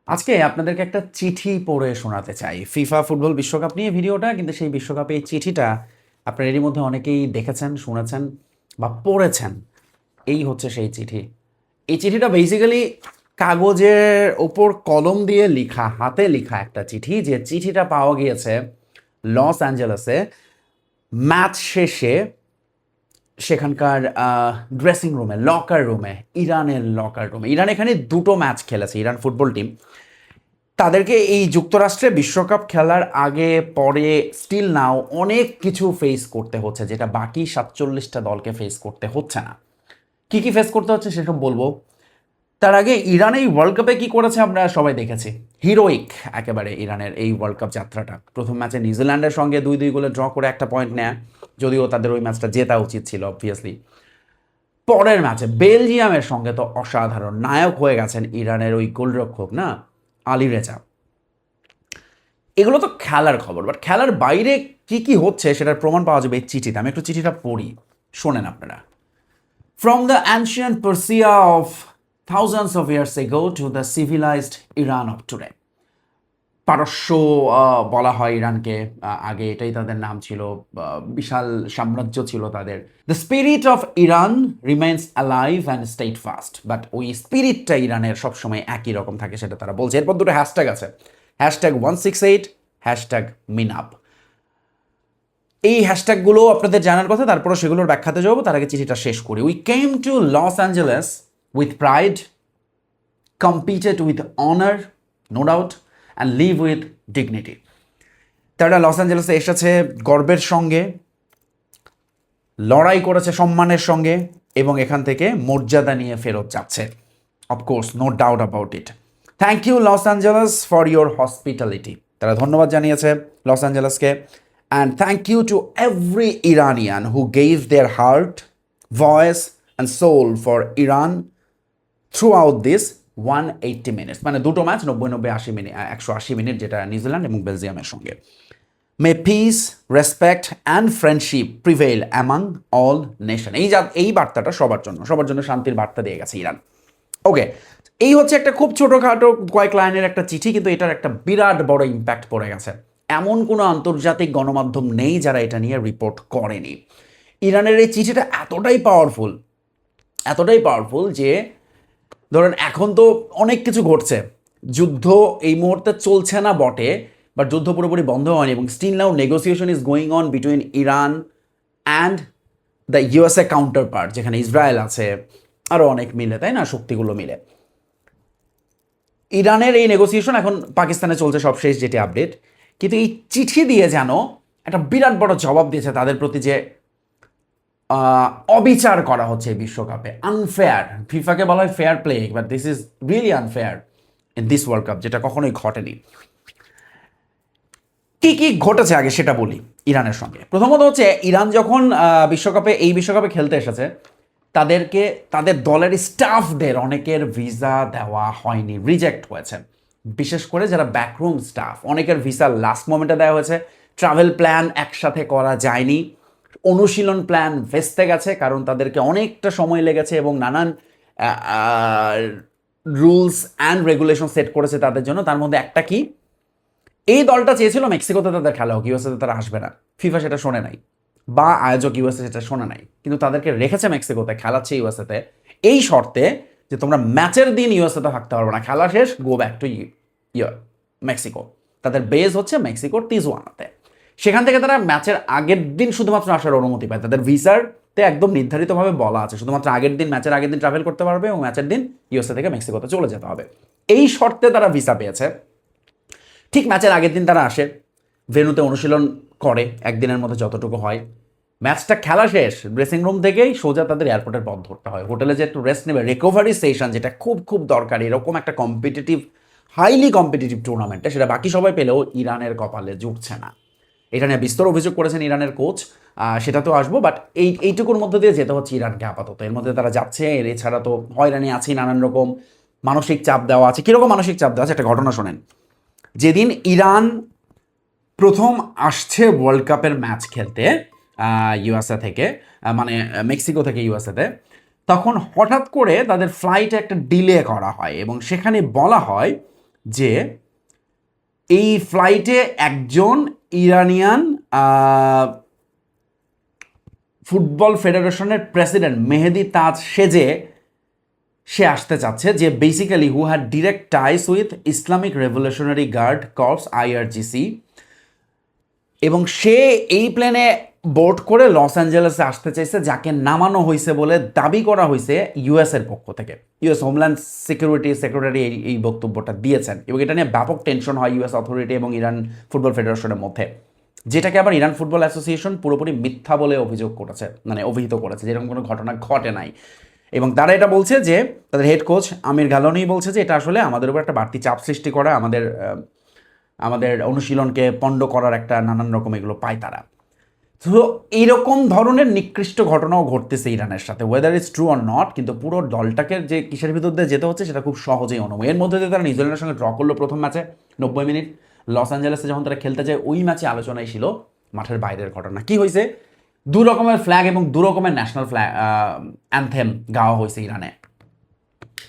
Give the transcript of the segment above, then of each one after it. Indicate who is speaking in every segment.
Speaker 1: আজকে আপনাদেরকে একটা চিঠি পড়ে শোনাতে চাই। ফিফা ফুটবল বিশ্বকাপ নিয়ে ভিডিওটা, কিন্তু সেই বিশ্বকাপে এই চিঠিটা আপনারা এরই মধ্যে অনেকেই দেখেছেন, শুনেছেন বা পড়েছেন। এই হচ্ছে সেই চিঠি। এই চিঠিটা বেসিক্যালি কাগজের ওপর কলম দিয়ে লিখা, হাতে লিখা একটা চিঠি, যে চিঠিটা পাওয়া গিয়েছে লস অ্যাঞ্জেলেসে ম্যাচ শেষে সেখানকার ড্রেসিং রুমে, লকার রুমে, ইরানের লকার রুমে। ইরান এখানে দুটো ম্যাচ খেলেছে, ইরান ফুটবল টিম। তাদেরকে এই যুক্তরাষ্ট্রে বিশ্বকাপ খেলার আগে পরে স্টিল নাও অনেক কিছু ফেস করতে হচ্ছে, যেটা বাকি 47টা দলকে ফেস করতে হচ্ছে না। কি কি ফেস করতে হচ্ছে সেসব বলবো। তার আগে ইরান এই ওয়ার্ল্ড কাপে কি করেছে আমরা সবাই দেখেছি। হিরোইক একেবারে ইরানের এই ওয়ার্ল্ড কাপ যাত্রাটা। প্রথম ম্যাচে নিউজিল্যান্ডের সঙ্গে 2-2 গোলে ড্র করে একটা পয়েন্ট নেয়, যদিও তাদের ওই ম্যাচটা জেতা উচিত ছিল অবভিয়াসলি। পরের ম্যাচে বেলজিয়ামের সঙ্গে তো অসাধারণ, নায়ক হয়ে গেছেন ইরানের ওই গোলরক্ষক না, আলী রেজা। এগুলো তো খেলার খবর, বাট খেলার বাইরে কি কি হচ্ছে সেটার প্রমাণ পাওয়া যাবে এই চিঠিতে। আমি একটু চিঠিটা পড়ি, শোনেন আপনারা। From the ancient Persia of thousands of years ago to the civilised Iran of today. পারস্য বলা হয় ইরানকে, আগে এটাই তাদের নাম ছিল। বিশাল সাম্রাজ্য ছিল তাদের। The spirit of Iran remains alive and state fast. But ওই স্পিরিটটা ইরানের সবসময় একই রকম থাকে, সেটা তারা বলছে। এরপর দুটো হ্যাশট্যাগ আছে, #168, #মিনাপ। এই হ্যাশট্যাগুলো আপনাদের জানার কথা, তারপরে সেগুলোর ব্যাখ্যাতে যাবো। তার আগে চিঠিটা শেষ করি। We came to Los Angeles with pride, competed with honor, no doubt, and live with dignity. তারা লস অ্যাঞ্জেলেসে এসেছে গর্বের সঙ্গে, লড়াই করেছে সম্মানের সঙ্গে, এবং এখান থেকে মর্যাদা নিয়ে ফেরত যাচ্ছে। Of course, no doubt about it. Thank you Los Angeles for your hospitality. তারা ধন্যবাদ জানিয়েছে লস অ্যাঞ্জেলেসকে। And thank you to every Iranian who gave their heart, voice and soul for Iran through this 180 minutes. মানে দুটো match, 90-80 minute, 180 minute, যেটা New Zealand এবং বেলজিয়ামের সঙ্গে। May peace, respect and friendship prevail among all nation. এই বার্তাটা সবার জন্য, সবার জন্য শান্তির বার্তা দিয়ে গেছে ইরান। ওকে, এই হচ্ছে একটা খুব ছোটোখাটো কয়েক লাইনের একটা চিঠি, কিন্তু এটার একটা বিরাট বড় ইম্প্যাক্ট পড়ে গেছে। এমন কোনো আন্তর্জাতিক গণমাধ্যম নেই যারা এটা নিয়ে রিপোর্ট করেনি। ইরানের এই চিঠিটা এতটাই পাওয়ারফুল যে ধরেন এখন তো অনেক কিছু ঘটছে। যুদ্ধ এই মুহূর্তে চলছে না বটে, বাট যুদ্ধ পুরোপুরি বন্ধ হয়নি, এবং still now negotiation is going on between Iran and the USA counterpart, যেখানে ইসরায়েল আছে, আরও অনেক মিলে, তাই না, শক্তিগুলো মিলে। ইরানের এই নেগোসিয়েশন এখন পাকিস্তানে চলছে সবশেষ যেটি আপডেট। কিন্তু এই চিঠি দিয়ে যেন একটা বিরাট বড় জবাব দিয়েছে তাদের প্রতি, যে অবিচার করা হচ্ছে এই বিশ্বকাপে, আনফেয়ার। ফিফাকে বলা হয় fair play, but this is really unfair in this world cup, যেটা কখনোই ঘটেনি। কি কি ঘটেছে আগে সেটা বলি ইরানের সঙ্গে। প্রথমত হচ্ছে, ইরান যখন এই বিশ্বকাপে খেলতে এসেছে, তাদেরকে তাদের দলের স্টাফদের অনেকের ভিসা দেওয়া হয়নি, রিজেক্ট হয়েছে। বিশেষ করে যারা ব্যাকরুম স্টাফ, অনেকের ভিসা লাস্ট মোমেন্টে দেওয়া হয়েছে। ট্রাভেল প্ল্যান একসাথে করা যায়নি। অনুশীলন প্ল্যান ভেস্তে গেছে, কারণ তাদেরকে অনেকটা সময় লেগেছে এবং নানান রুলস অ্যান্ড রেগুলেশন সেট করেছে তাদের জন্য। তার মধ্যে একটা কি, এই দলটা চেয়েছিল মেক্সিকোতে তাদের খেলা হোক, ইউএসএতে তারা আসবে না। ফিফা সেটা শোনে নাই, বা আয়োজক ইউএসএ সেটা শোনে নাই, কিন্তু তাদেরকে রেখেছে মেক্সিকোতে, খেলাচ্ছে ইউএসএতে, এই শর্তে যে তোমরা ম্যাচের দিন ইউএসএতে থাকতে পারবে না, খেলা শেষ, গো ব্যাক টু মেক্সিকো। তাদের বেস হচ্ছে মেক্সিকোর তিজুয়ানাতে। সেখান থেকে তারা ম্যাচের আগের দিন শুধুমাত্র আসার অনুমতি পায়। তাদের ভিসারতে একদম নির্ধারিতভাবে বলা আছে শুধুমাত্র ম্যাচের আগের দিন ট্রাভেল করতে পারবে, এবং ম্যাচের দিন ইউএসএ থেকে মেক্সিকোতে চলে যেতে হবে। এই শর্তে তারা ভিসা পেয়েছে। ঠিক ম্যাচের আগের দিন তারা আসে, ভেন্যুতে অনুশীলন করে একদিনের মধ্যে যতটুকু হয়। ম্যাচটা খেলা শেষ, ড্রেসিং রুম থেকেই সোজা তাদের এয়ারপোর্টের পথ ধরতে হয়, হোটেলে যে একটু রেস্ট নেবে, রিকভারি সেশন, যেটা খুব খুব দরকারি এরকম একটা হাইলি কম্পিটিটিভ টুর্নামেন্টে, সেটা বাকি সবাই পেলেও ইরানের কপালে জুটছে না। এটা নিয়ে বিস্তর অভিযোগ করেছেন ইরানের কোচ, সেটাতেও আসবো। বাট এইটুকুর মধ্যে দিয়ে যেতে হচ্ছে ইরানকে আপাতত। এর মধ্যে তারা যাচ্ছে, এছাড়া তো হয়রানি আছেই, নানান রকম মানসিক চাপ দেওয়া আছে। কীরকম মানসিক চাপ দেওয়া আছে একটা ঘটনা শোনেন। যেদিন ইরান প্রথম আসছে ওয়ার্ল্ড কাপের ম্যাচ খেলতে ইউএসএ থেকে, মানে মেক্সিকো থেকে ইউএসএতে, তখন হঠাৎ করে তাদের ফ্লাইটে একটা ডিলে করা হয়, এবং সেখানে বলা হয় যে এই ফ্লাইটে একজন ইরানিয়ান ফুটবল ফেডারেশনের প্রেসিডেন্ট মেহেদি তাজ সেজে সে আসতে চাচ্ছে, যে basically who had direct ties with Islamic revolutionary guard corps IRGC, এবং সে এই প্লেনে বোর্ড করে লস অ্যাঞ্জেলেসে আসতে চাইছে, যাকে নামানো হয়েছে বলে দাবি করা হয়েছে ইউএসের পক্ষ থেকে। ইউএস হোমল্যান্ড সিকিউরিটি সেক্রেটারি এই বক্তব্যটা দিয়েছেন, এবং এটা নিয়ে ব্যাপক টেনশন হয় ইউএস অথরিটি এবং ইরান ফুটবল ফেডারেশনের মধ্যে, যেটাকে আবার ইরান ফুটবল অ্যাসোসিয়েশন পুরোপুরি মিথ্যা বলে অভিযোগ করেছে, মানে অভিহিত করেছে, যেরকম কোনো ঘটনা ঘটে নাই। এবং তারা এটা বলছে যে তাদের হেড কোচ আমির গালোনি বলছে যে এটা আসলে আমাদের উপর একটা বাড়তি চাপ সৃষ্টি করা, আমাদের অনুশীলনকে পণ্ড করার একটা নানান রকম এগুলো পায় তারা। তো এইরকম ধরনের নিকৃষ্ট ঘটনাও ঘটতেছে ইরানের সাথে, weather is true or not, কিন্তু পুরো দলটাকে যে কিসের ভিতর দিয়ে যেতে হচ্ছে সেটা খুব সহজেই অনুভব। এর মধ্যে দিয়ে তারা নিউজিল্যান্ডের সঙ্গে ড্র করলো প্রথম ম্যাচে 90 মিনিট। লস অ্যাঞ্জেলেসে যখন তারা খেলতে যায় ওই ম্যাচে আলোচনায় ছিল মাঠের বাইরের ঘটনা। কি হয়েছে, দু রকমের ফ্ল্যাগ এবং দু রকমের ন্যাশনাল ফ্ল্যাগ অ্যানথেম গাওয়া হয়েছে ইরানে,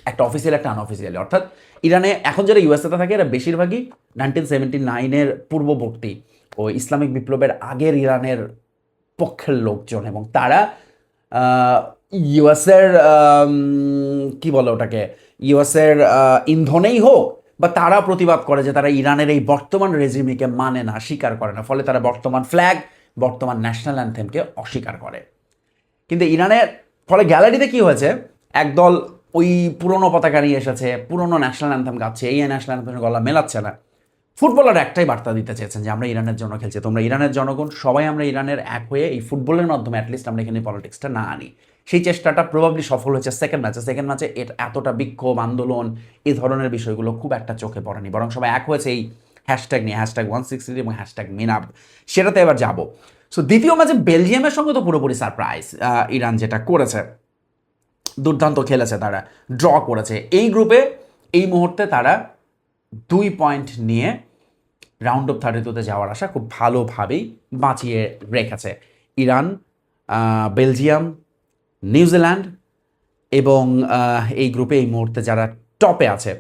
Speaker 1: একটা অফিসিয়াল একটা আনঅফিসিয়ালি। অর্থাৎ ইরানে এখন যারা ইউএসএতে থাকে এরা বেশিরভাগই 1979-এর পূর্ববর্তী ও ইসলামিক বিপ্লবের আগের ইরানের পক্ষের লোকজন, এবং তারা ইউএসের কি বলে ওটাকে, ইউএসের ইন্ধনেই হোক বা তারা প্রতিবাদ করে যে তারা ইরানের এই বর্তমান রেজিমিকে মানে না, স্বীকার করে না, ফলে তারা বর্তমান ফ্ল্যাগ, বর্তমান ন্যাশনাল অ্যানথেমকে অস্বীকার করে। কিন্তু ইরানের ফলে গ্যালারিতে কি হয়েছে, একদল ওই পুরনো পতাকা নিয়ে এসেছে, পুরনো ন্যাশনাল অ্যানথেম গাচ্ছে, এই ন্যাশনাল অ্যানথেমের গলা মেলাচ্ছে না। ফুটবলার একটাই বার্তা দিতে চেয়েছেন যে আমরা ইরানের জন্য খেলছি, তোমরা ইরানের জনগণ সবাই আমরা ইরানের এক হয়ে এই ফুটবলের মাধ্যমে অ্যাটলিস্ট আমরা এখানে পলিটিক্সটা না আনি। সেই চেষ্টাটা প্রবাবলি সফল হয়েছে সেকেন্ড ম্যাচে এতটা বিক্ষোভ আন্দোলন এই ধরনের বিষয়গুলো খুব একটা চোখে পড়েনি, বরং সবাই এক হয়েছে এই হ্যাশট্যাগ নিয়ে, #160 এবং #মিনাব, সেটাতে এবার যাবো। সো দ্বিতীয় ম্যাচে বেলজিয়ামের সঙ্গে তো পুরোপুরি সারপ্রাইজ ইরান যেটা করেছে, দুর্দান্ত খেলেছে, তারা ড্র করেছে। এই গ্রুপে এই মুহূর্তে তারা 2 পয়েন্ট নিয়ে রাউন্ড অফ 32-তে যাওয়ার আশা খুব ভালোভাবেই বাঁচিয়ে রেখেছে। ইরান, বেলজিয়াম, নিউজিল্যান্ড এবং এই গ্রুপে এই মুহূর্তে যারা টপে আছে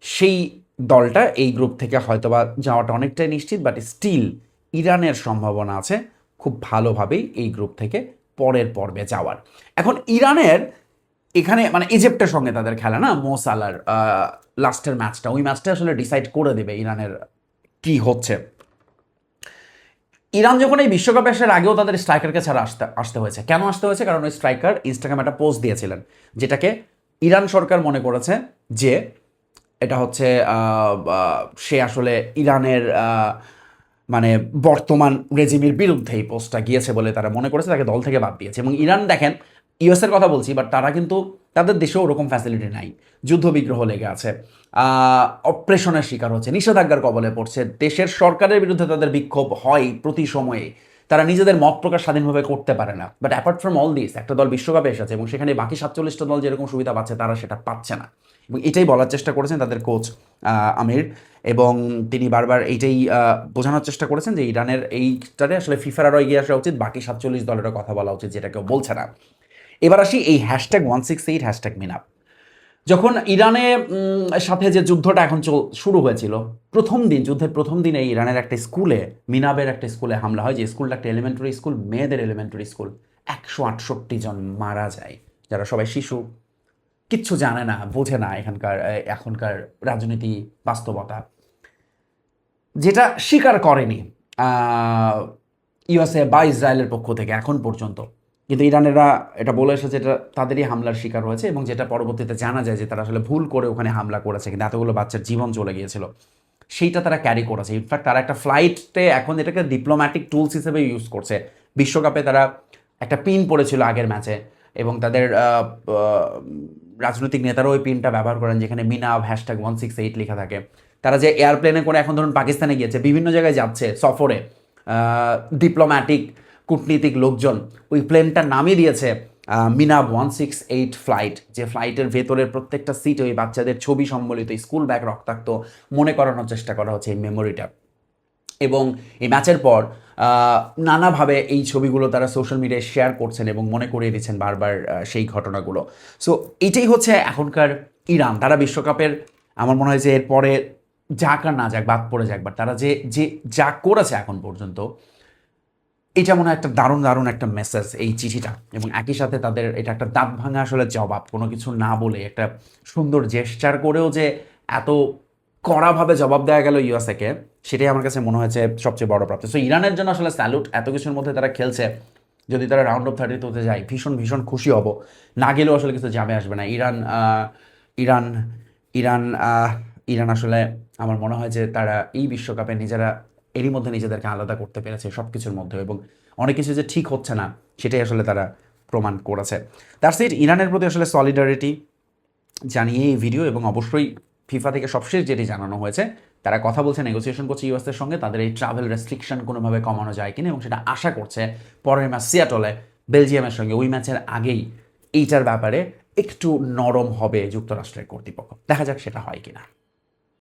Speaker 1: সেই দলটা এই গ্রুপ থেকে হয়তোবা যাওয়াটা অনেকটাই নিশ্চিত, বাট স্টিল ইরানের সম্ভাবনা আছে খুব ভালোভাবেই এই গ্রুপ থেকে পরের পর্বে যাওয়ার। এখন ইরানের এখানে মানে ইজিপ্টের সঙ্গে তাদের খেলা না, মো সালার লাস্টের ম্যাচটা, ওই ম্যাচটা আসলে ডিসাইড করে দেবে ইরানের কি হচ্ছে। ইরান যখন এই বিশ্বকাপে আসার আগেও তাদের স্ট্রাইকারকে ছাড়া আসতে হয়েছে। কেন আসতে হয়েছে? কারণ ওই স্ট্রাইকার ইনস্টাগ্রামে একটা পোস্ট দিয়েছিলেন, যেটাকে ইরান সরকার মনে করেছে যে এটা হচ্ছে সে আসলে ইরানের মানে বর্তমান রেজিমের বিরুদ্ধে এই পোস্টটা গিয়েছে বলে তারা মনে করেছে, তাকে দল থেকে বাদ দিয়েছে। এবং ইরান দেখেন, ইউএসের কথা বলছি, বাট তারা কিন্তু তাদের দেশেও ওরকম ফ্যাসিলিটি নাই, যুদ্ধ বিগ্রহ লেগে আছে, অপারেশনের শিকার হচ্ছে, নিষেধাজ্ঞার কবলে পড়ছে, দেশের সরকারের বিরুদ্ধে তাদের বিক্ষোভ হয় প্রতি সময়ে, তারা নিজেদের মত প্রকাশ স্বাধীনভাবে করতে পারে না। But apart from all this, একটা দল বিশ্বকাপে এসেছে এবং সেখানে বাকি 47টা দল যেরকম সুবিধা পাচ্ছে তারা সেটা পাচ্ছে না, এবং এটাই বলার চেষ্টা করেছেন তাদের কোচ আমির, এবং তিনি বারবার এইটাই বোঝানোর চেষ্টা করেছেন যে ইরানের এইটারে আসলে ফিফার আরও এগিয়ে আসা উচিত, বাকি 47 দলেরও কথা বলা উচিত, যেটা কেউ বলছে না। এবার আসি এই #168 #মিনাব। যখন ইরানে সাথে যে যুদ্ধটা এখন শুরু হয়েছিল, যুদ্ধের প্রথম দিনে ইরানের একটা স্কুলে, মিনাবের একটা স্কুলে হামলা হয়, যে স্কুলটা একটা এলিমেন্টারি স্কুল, মেয়েদের এলিমেন্টারি স্কুল। 168 জন মারা যায়, যারা সবাই শিশু, কিচ্ছু জানে না, বোঝে না এখনকার রাজনীতি বাস্তবতা, যেটা স্বীকার করেনি ইউএসএ বা ইসরায়েলের পক্ষ থেকে এখন পর্যন্ত। কিন্তু ইরানেরা এটা বলে এসেছে এটা তাদেরই হামলার শিকার হয়েছে, এবং যেটা পরবর্তীতে জানা যায় যে তারা আসলে ভুল করে ওখানে হামলা করেছে, কিন্তু এতগুলো বাচ্চার জীবন চলে গিয়েছিল, সেইটা তারা ক্যারি করেছে। ইনফ্যাক্ট তারা একটা ফ্লাইটে এখন এটাকে ডিপ্লোম্যাটিক টুলস হিসেবে ইউজ করছে। বিশ্বকাপে তারা একটা পিন পড়েছিল আগের ম্যাচে, এবং তাদের রাজনৈতিক নেতারা ওই পিনটা ব্যবহার করেন, যেখানে মিনাব #168 লেখা থাকে। তারা যে এয়ারপ্লেনে করে এখন ধরুন পাকিস্তানে গিয়েছে, বিভিন্ন জায়গায় যাচ্ছে সফরে, ডিপ্লোম্যাটিক কূটনীতিক লোকজন, ওই প্লেনটার নামই দিয়েছে মিনাব 168 ফ্লাইট, যে ফ্লাইটের ভেতরের প্রত্যেকটা সিটে ওই বাচ্চাদের ছবি সম্বলিত স্কুল ব্যাগ রক্তাক্ত মনে করানোর চেষ্টা করা হচ্ছে এই মেমোরিটা। এবং এই ম্যাচের পর নানাভাবে এই ছবিগুলো তারা সোশ্যাল মিডিয়ায় শেয়ার করছেন এবং মনে করিয়ে দিচ্ছেন বারবার সেই ঘটনাগুলো। সো এইটাই হচ্ছে এখনকার ইরান। তারা বিশ্বকাপের আমার মনে হয় যে এরপরে যাক আর না যাক, বাদ পড়ে যাক, বাট তারা যে যে যা করেছে এখন পর্যন্ত, এটা মনে হয় একটা দারুণ দারুণ একটা মেসেজ এই চিঠিটা, এবং একই সাথে তাদের এটা একটা দাঁত ভাঙা আসলে জবাব, কোনো কিছু না বলে একটা সুন্দর জেস্চার করেও যে এত কড়াভাবে জবাব দেওয়া গেল ইউএসএকে, সেটাই আমার কাছে মনে হয়েছে সবচেয়ে বড় প্রাপ্তি। সো ইরানের জন্য আসলে স্যালুট, এত কিছুর মধ্যে তারা খেলছে। যদি তারা রাউন্ড অফ 32-তে যায় ভীষণ ভীষণ খুশি হব, না গেলেও আসলে কিছু যাবে আসবে না। ইরান ইরান ইরান আসলে আমার মনে হয় যে তারা এই বিশ্বকাপে নিজেরা এরই মধ্যে নিজেদেরকে আলাদা করতে পেরেছে সব কিছুর মধ্যে, এবং অনেক কিছু যে ঠিক হচ্ছে না সেটাই আসলে তারা প্রমাণ করেছে। দ্যাটস ইট, ইরানের প্রতি আসলে সলিডারিটি জানিয়ে এই ভিডিও, এবং অবশ্যই ফিফা থেকে সবশেষ যেটি জানানো হয়েছে, তারা কথা বলছে, নেগোসিয়েশন করছে ইউএসের সঙ্গে, তাদের এই ট্রাভেল রেস্ট্রিকশন কোনোভাবে কমানো যায় কিনা, এবং সেটা আশা করছে পরের ম্যাচ সিয়াটলে বেলজিয়ামের সঙ্গে, ওই ম্যাচের আগেই এইটার ব্যাপারে একটু নরম হবে যুক্তরাষ্ট্রের কর্তৃপক্ষ। দেখা যাক সেটা হয় কিনা।